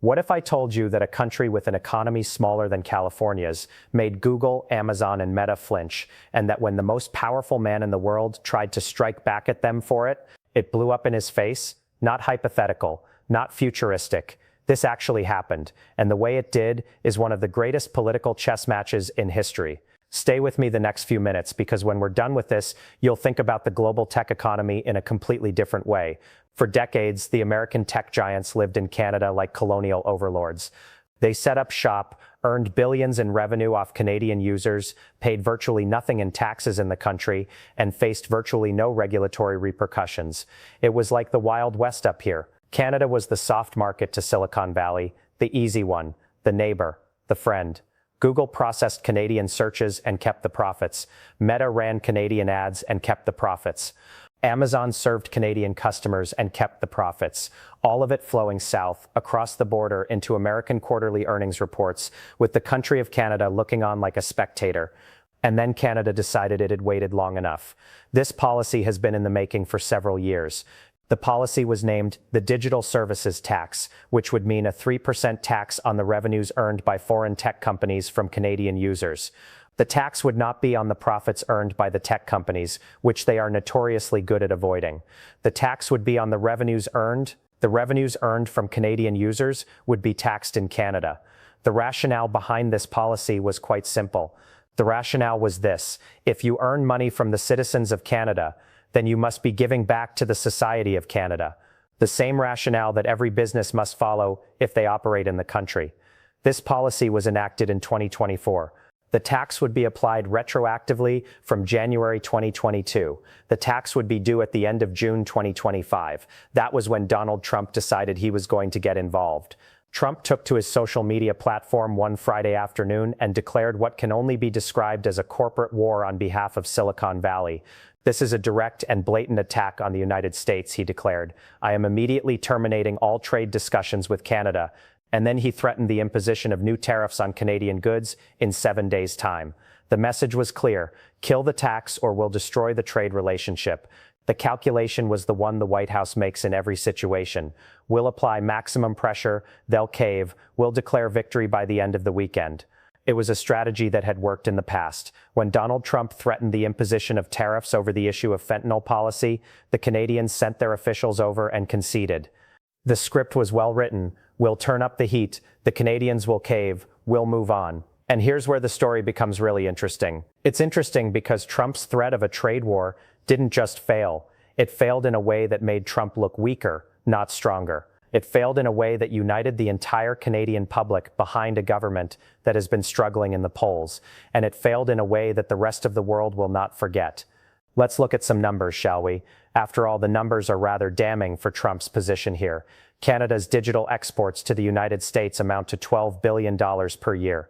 What if I told you that a country with an economy smaller than California's made Google, Amazon, and Meta flinch, and that when the most powerful man in the world tried to strike back at them for it, it blew up in his face? Not hypothetical, not futuristic. This actually happened, and the way it did is one of the greatest political chess matches in history. Stay with me the next few minutes, because when we're done with this, you'll think about the global tech economy in a completely different way. For decades, the American tech giants lived in Canada like colonial overlords. They set up shop, earned billions in revenue off Canadian users, paid virtually nothing in taxes in the country, and faced virtually no regulatory repercussions. It was like the Wild West up here. Canada was the soft market to Silicon Valley, the easy one, the neighbor, the friend. Google processed Canadian searches and kept the profits. Meta ran Canadian ads and kept the profits. Amazon served Canadian customers and kept the profits, all of it flowing south, across the border into American quarterly earnings reports, with the country of Canada looking on like a spectator. And then Canada decided it had waited long enough. This policy has been in the making for several years. The policy was named the Digital Services Tax, which would mean a 3% tax on the revenues earned by foreign tech companies from Canadian users. The tax would not be on the profits earned by the tech companies, which they are notoriously good at avoiding. The tax would be on the revenues earned. The revenues earned from Canadian users would be taxed in Canada. The rationale behind this policy was quite simple. The rationale was this: if you earn money from the citizens of Canada, then you must be giving back to the society of Canada. The same rationale that every business must follow if they operate in the country. This policy was enacted in 2024. The tax would be applied retroactively from January 2022. The tax would be due at the end of June 2025. That was when Donald Trump decided he was going to get involved. Trump took to his social media platform one Friday afternoon and declared what can only be described as a corporate war on behalf of Silicon Valley. "This is a direct and blatant attack on the United States," he declared. "I am immediately terminating all trade discussions with Canada." And then he threatened the imposition of new tariffs on Canadian goods in 7 days' time. The message was clear: kill the tax or we'll destroy the trade relationship. The calculation was the one the White House makes in every situation. We'll apply maximum pressure, they'll cave, we'll declare victory by the end of the weekend. It was a strategy that had worked in the past. When Donald Trump threatened the imposition of tariffs over the issue of fentanyl policy, the Canadians sent their officials over and conceded. The script was well written. We'll turn up the heat, the Canadians will cave, we'll move on. And here's where the story becomes really interesting. It's interesting because Trump's threat of a trade war didn't just fail. It failed in a way that made Trump look weaker, not stronger. It failed in a way that united the entire Canadian public behind a government that has been struggling in the polls. And it failed in a way that the rest of the world will not forget. Let's look at some numbers, shall we? After all, the numbers are rather damning for Trump's position here. Canada's digital exports to the United States amount to $12 billion per year.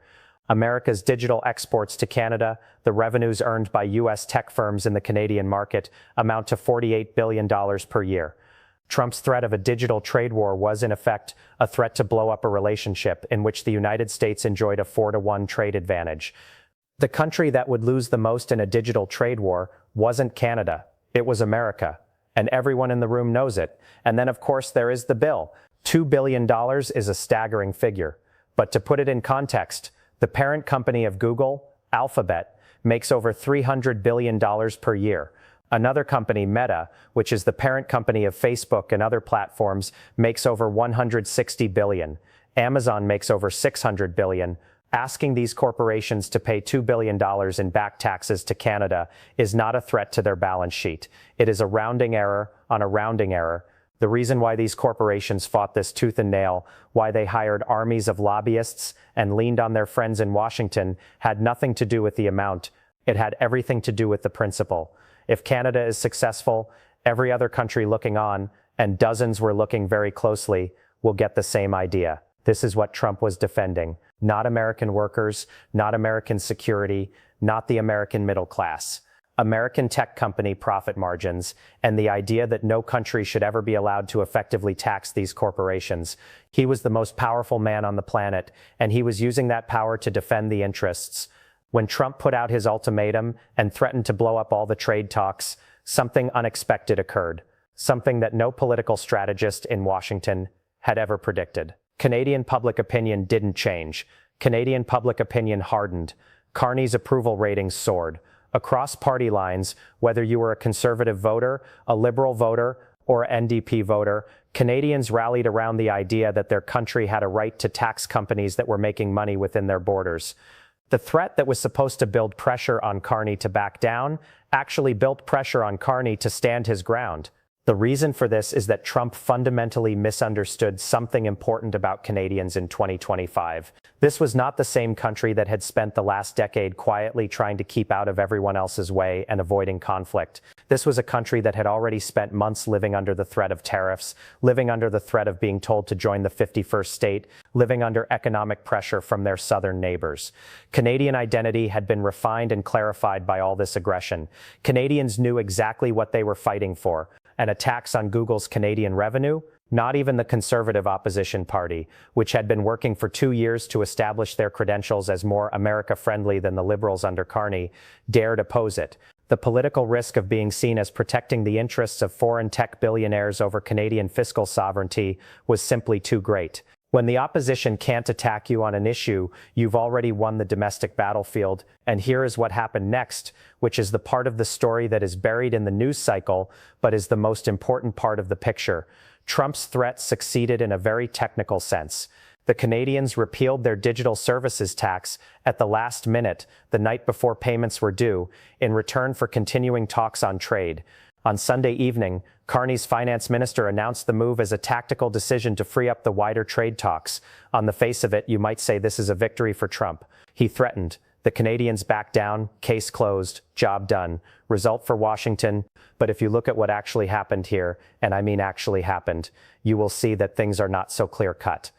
America's digital exports to Canada, the revenues earned by U.S. tech firms in the Canadian market, amount to $48 billion per year. Trump's threat of a digital trade war was, in effect, a threat to blow up a relationship in which the United States enjoyed a 4-to-1 trade advantage. The country that would lose the most in a digital trade war wasn't Canada, it was America. And everyone in the room knows it. And then, of course, there is the bill. $2 billion is a staggering figure. But to put it in context, the parent company of Google, Alphabet, makes over $300 billion per year. Another company, Meta, which is the parent company of Facebook and other platforms, makes over $160 billion. Amazon makes over $600 billion. Asking these corporations to pay $2 billion in back taxes to Canada is not a threat to their balance sheet. It is a rounding error on a rounding error. The reason why these corporations fought this tooth and nail, why they hired armies of lobbyists and leaned on their friends in Washington, had nothing to do with the amount. It had everything to do with the principle. If Canada is successful, every other country looking on, and dozens were looking very closely, will get the same idea. This is what Trump was defending. Not American workers, not American security, not the American middle class. American tech company profit margins, and the idea that no country should ever be allowed to effectively tax these corporations. He was the most powerful man on the planet, and he was using that power to defend the interests. When Trump put out his ultimatum and threatened to blow up all the trade talks, something unexpected occurred, something that no political strategist in Washington had ever predicted. Canadian public opinion didn't change. Canadian public opinion hardened. Carney's approval ratings soared. Across party lines, whether you were a conservative voter, a liberal voter, or NDP voter, Canadians rallied around the idea that their country had a right to tax companies that were making money within their borders. The threat that was supposed to build pressure on Carney to back down actually built pressure on Carney to stand his ground. The reason for this is that Trump fundamentally misunderstood something important about Canadians in 2025. This was not the same country that had spent the last decade quietly trying to keep out of everyone else's way and avoiding conflict. This was a country that had already spent months living under the threat of tariffs, living under the threat of being told to join the 51st state, living under economic pressure from their southern neighbors. Canadian identity had been refined and clarified by all this aggression. Canadians knew exactly what they were fighting for. And a tax on Google's Canadian revenue? Not even the Conservative opposition party, which had been working for 2 years to establish their credentials as more America-friendly than the Liberals under Carney, dared oppose it. The political risk of being seen as protecting the interests of foreign tech billionaires over Canadian fiscal sovereignty was simply too great. When the opposition can't attack you on an issue, you've already won the domestic battlefield, and here is what happened next, which is the part of the story that is buried in the news cycle, but is the most important part of the picture. Trump's threat succeeded in a very technical sense. The Canadians repealed their digital services tax at the last minute, the night before payments were due, in return for continuing talks on trade. On Sunday evening, Carney's finance minister announced the move as a tactical decision to free up the wider trade talks. On the face of it, you might say this is a victory for Trump. He threatened. The Canadians backed down, case closed, job done. Result for Washington. But if you look at what actually happened here, and I mean actually happened, you will see that things are not so clear-cut.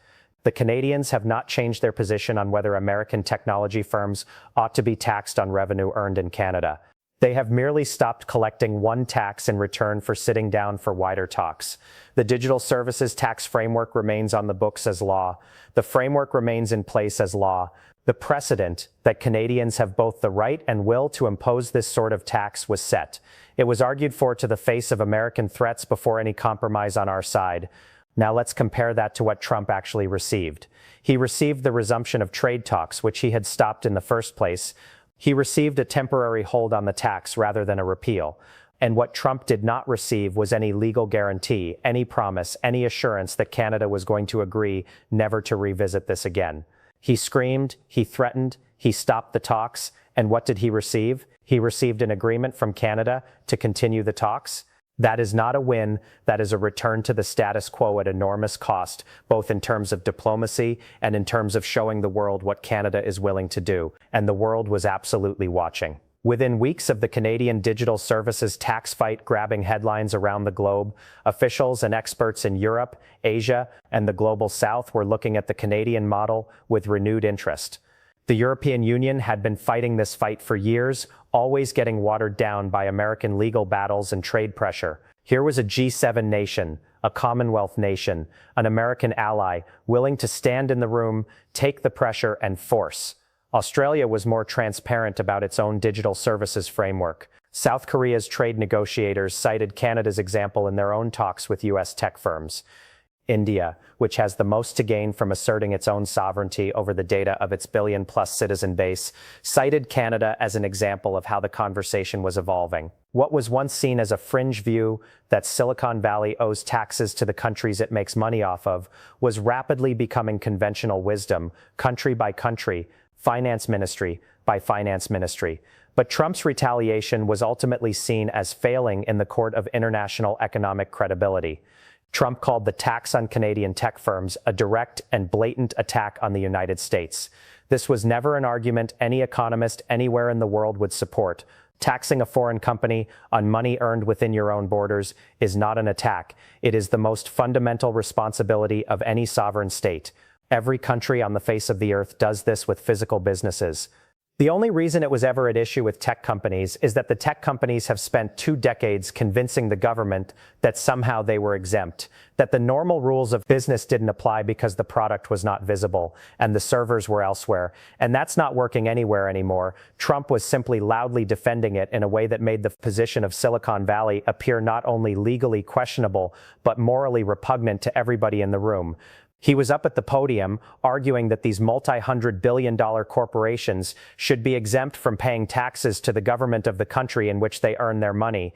The Canadians have not changed their position on whether American technology firms ought to be taxed on revenue earned in Canada. They have merely stopped collecting one tax in return for sitting down for wider talks. The digital services tax framework remains on the books as law. The framework remains in place as law. The precedent that Canadians have both the right and will to impose this sort of tax was set. It was argued for to the face of American threats before any compromise on our side. Now let's compare that to what Trump actually received. He received the resumption of trade talks, which he had stopped in the first place. He received a temporary hold on the tax rather than a repeal. And what Trump did not receive was any legal guarantee, any promise, any assurance that Canada was going to agree never to revisit this again. He screamed, he threatened, he stopped the talks, and what did he receive? He received an agreement from Canada to continue the talks. That is not a win, that is a return to the status quo at enormous cost, both in terms of diplomacy and in terms of showing the world what Canada is willing to do, and the world was absolutely watching. Within weeks of the Canadian digital services tax fight grabbing headlines around the globe, officials and experts in Europe, Asia, and the Global South were looking at the Canadian model with renewed interest. The European Union had been fighting this fight for years, always getting watered down by American legal battles and trade pressure. Here was a G7 nation, a Commonwealth nation, an American ally, willing to stand in the room, take the pressure, and force. Australia was more transparent about its own digital services framework. South Korea's trade negotiators cited Canada's example in their own talks with U.S. tech firms. India, which has the most to gain from asserting its own sovereignty over the data of its billion-plus citizen base, cited Canada as an example of how the conversation was evolving. What was once seen as a fringe view that Silicon Valley owes taxes to the countries it makes money off of was rapidly becoming conventional wisdom, country by country, finance ministry by finance ministry. But Trump's retaliation was ultimately seen as failing in the court of international economic credibility. Trump called the tax on Canadian tech firms a direct and blatant attack on the United States. This was never an argument any economist anywhere in the world would support. Taxing a foreign company on money earned within your own borders is not an attack. It is the most fundamental responsibility of any sovereign state. Every country on the face of the earth does this with physical businesses. The only reason it was ever at issue with tech companies is that the tech companies have spent 2 decades convincing the government that somehow they were exempt, that the normal rules of business didn't apply because the product was not visible and the servers were elsewhere. And that's not working anywhere anymore. Trump was simply loudly defending it in a way that made the position of Silicon Valley appear not only legally questionable, but morally repugnant to everybody in the room. He was up at the podium arguing that these multi-hundred-billion-dollar corporations should be exempt from paying taxes to the government of the country in which they earn their money.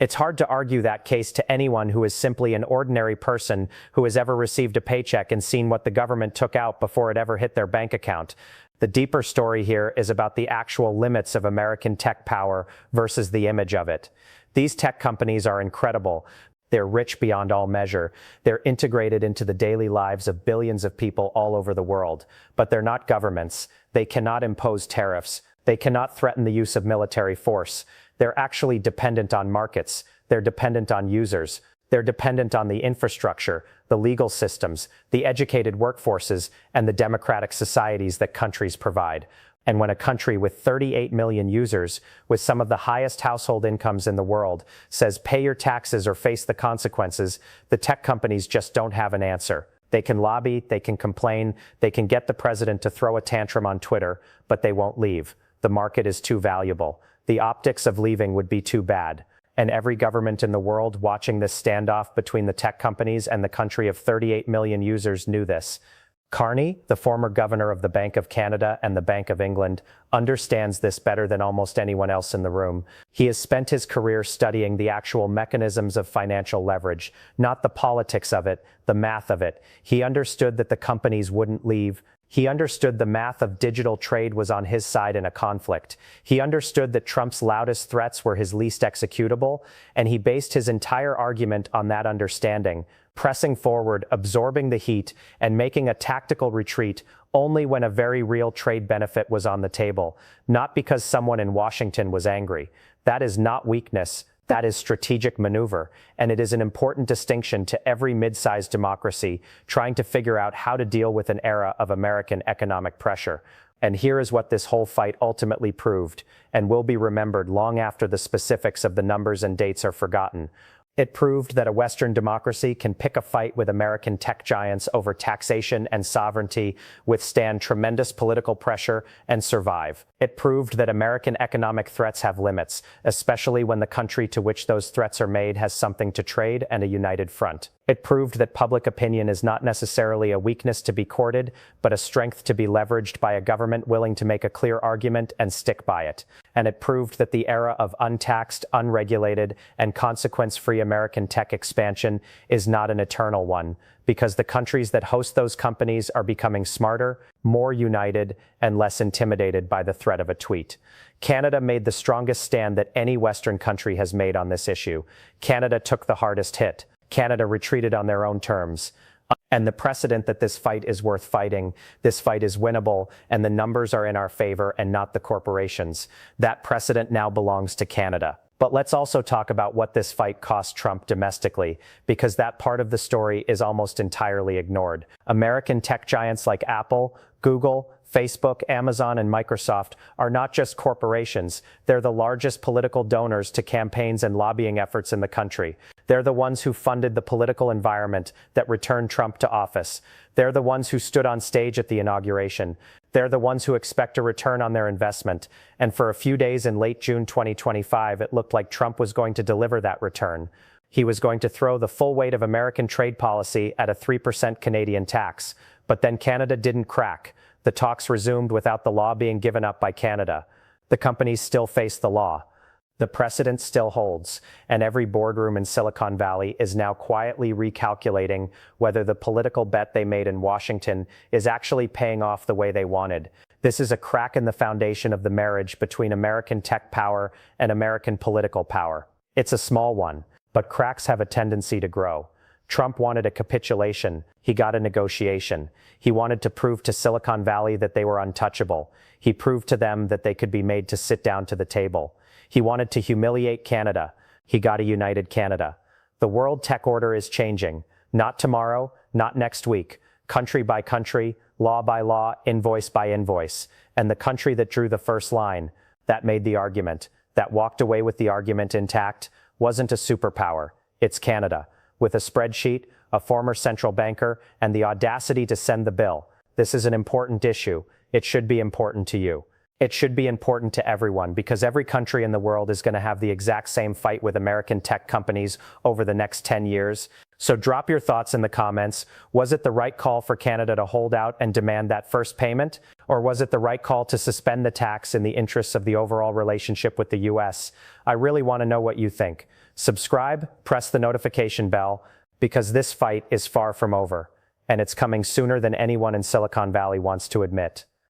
It's hard to argue that case to anyone who is simply an ordinary person who has ever received a paycheck and seen what the government took out before it ever hit their bank account. The deeper story here is about the actual limits of American tech power versus the image of it. These tech companies are incredible. They're rich beyond all measure. They're integrated into the daily lives of billions of people all over the world. But they're not governments. They cannot impose tariffs. They cannot threaten the use of military force. They're actually dependent on markets. They're dependent on users. They're dependent on the infrastructure, the legal systems, the educated workforces, and the democratic societies that countries provide. And when a country with 38 million users, with some of the highest household incomes in the world, says pay your taxes or face the consequences, the tech companies just don't have an answer. They can lobby, they can complain, they can get the president to throw a tantrum on Twitter, but they won't leave. The market is too valuable. The optics of leaving would be too bad. And every government in the world watching this standoff between the tech companies and the country of 38 million users knew this. Carney, the former governor of the Bank of Canada and the Bank of England, understands this better than almost anyone else in the room. He has spent his career studying the actual mechanisms of financial leverage, not the politics of it, the math of it. He understood that the companies wouldn't leave. He understood the math of digital trade was on his side in a conflict. He understood that Trump's loudest threats were his least executable, and he based his entire argument on that understanding, pressing forward, absorbing the heat, and making a tactical retreat only when a very real trade benefit was on the table, not because someone in Washington was angry. That is not weakness. That is strategic maneuver, and it is an important distinction to every mid-sized democracy trying to figure out how to deal with an era of American economic pressure. And here is what this whole fight ultimately proved, and will be remembered long after the specifics of the numbers and dates are forgotten. It proved that a Western democracy can pick a fight with American tech giants over taxation and sovereignty, withstand tremendous political pressure, and survive. It proved that American economic threats have limits, especially when the country to which those threats are made has something to trade and a united front. It proved that public opinion is not necessarily a weakness to be courted, but a strength to be leveraged by a government willing to make a clear argument and stick by it. And it proved that the era of untaxed, unregulated, and consequence-free American tech expansion is not an eternal one, because the countries that host those companies are becoming smarter, more united, and less intimidated by the threat of a tweet. Canada made the strongest stand that any Western country has made on this issue. Canada took the hardest hit. Canada retreated on their own terms. And the precedent that this fight is worth fighting, this fight is winnable, and the numbers are in our favor and not the corporations. That precedent now belongs to Canada. But let's also talk about what this fight cost Trump domestically, because that part of the story is almost entirely ignored. American tech giants like Apple, Google, Facebook, Amazon, and Microsoft are not just corporations. They're the largest political donors to campaigns and lobbying efforts in the country. They're the ones who funded the political environment that returned Trump to office. They're the ones who stood on stage at the inauguration. They're the ones who expect a return on their investment. And for a few days in late June 2025, it looked like Trump was going to deliver that return. He was going to throw the full weight of American trade policy at a 3% Canadian tax. But then Canada didn't crack. The talks resumed without the law being given up by Canada. The companies still face the law. The precedent still holds, and every boardroom in Silicon Valley is now quietly recalculating whether the political bet they made in Washington is actually paying off the way they wanted. This is a crack in the foundation of the marriage between American tech power and American political power. It's a small one, but cracks have a tendency to grow. Trump wanted a capitulation. He got a negotiation. He wanted to prove to Silicon Valley that they were untouchable. He proved to them that they could be made to sit down to the table. He wanted to humiliate Canada. He got a united Canada. The world tech order is changing. Not tomorrow, not next week. Country by country, law by law, invoice by invoice. And the country that drew the first line, that made the argument, that walked away with the argument intact, wasn't a superpower. It's Canada. With a spreadsheet, a former central banker, and the audacity to send the bill. This is an important issue. It should be important to you. It should be important to everyone, because every country in the world is going to have the exact same fight with American tech companies over the next 10 years. So drop your thoughts in the comments. Was it the right call for Canada to hold out and demand that first payment? Or was it the right call to suspend the tax in the interests of the overall relationship with the US? I really want to know what you think. Subscribe, press the notification bell, because this fight is far from over, and it's coming sooner than anyone in Silicon Valley wants to admit.